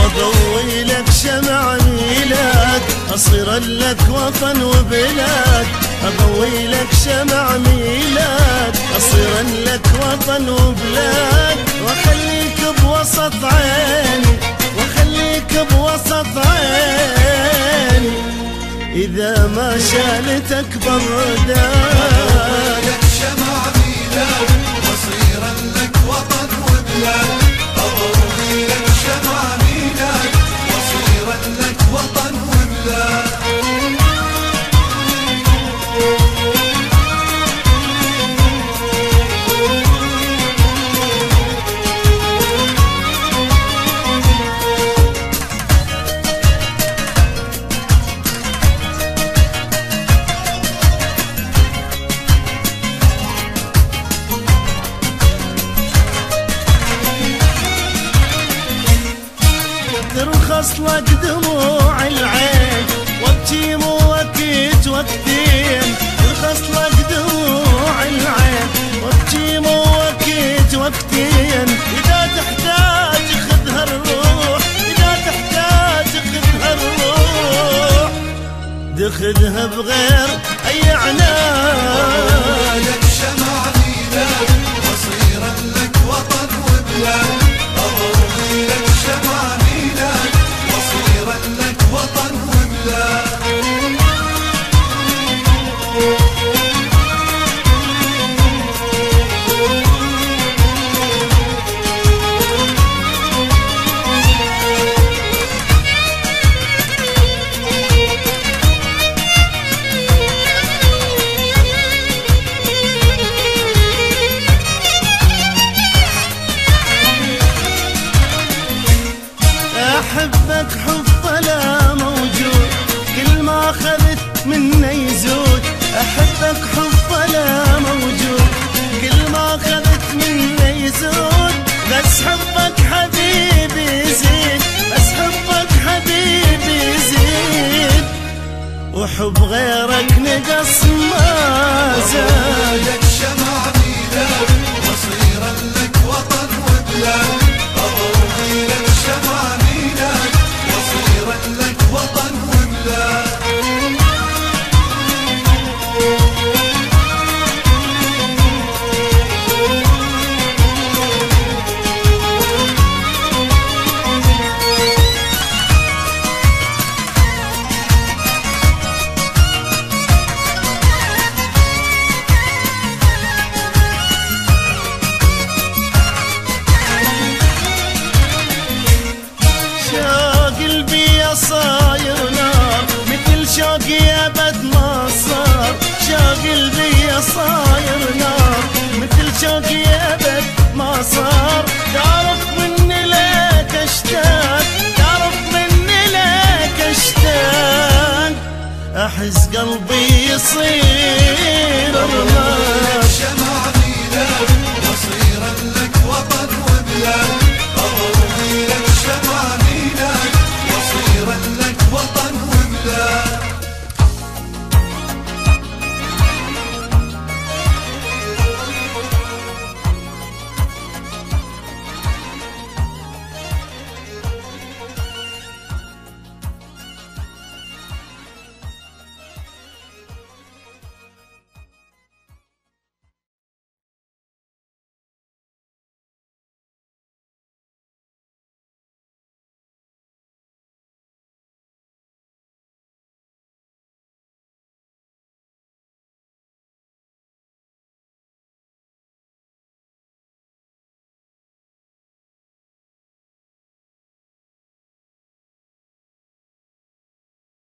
أضوي لك شمع ميلاد، أصير لك وطن وبلاد. أضوي لك شمع ميلاد، أصير لك وطن وبلاد. وأخليك بوسط عيني، وأخليك بوسط عيني، إذا ما شالتك بردان. لك شمع ميلاد، وأصير لك وطن وبلاد. أضوي لك شمع ميلاد، وأصير لك وطن وبلاد. ترخص لك دموع العين، وابكي مو وقت وقتين. ترخص لك دموع العين، وابكي مو وقت وقتين. إذا تحتاج خذها الروح، إذا تحتاج خذها الروح، دخذها بغير أي عنان. لك شمع ميلاد، وأصير لك وطن وبلاد. أضوي لك شمع ميلاد، وأصير لك وطن وبلاد. أحبك حب لا موجود، كل ما أخذت مني يزود. أحبك حب لا موجود، كل ما أخذت مني يزود. بس حبك حبيبي يزيد، بس حبك حبيبي يزيد، وحب غيرك نقص ما زاد. لك شمع ميلاد، وأصير لك وطن وبلاد. أضوي لك شمع ميلاد، وأصير لك وطن وبلاد. صاير نار مثل شوقي أبد ما صار. شوق قلبي صاير نار مثل شوقي أبد ما صار. تعرف مني لك أشتاق، تعرف مني لك أشتاق، أحس قلبي يصير رماد. شمع ميلاد، وأصير لك وطن وبلاد.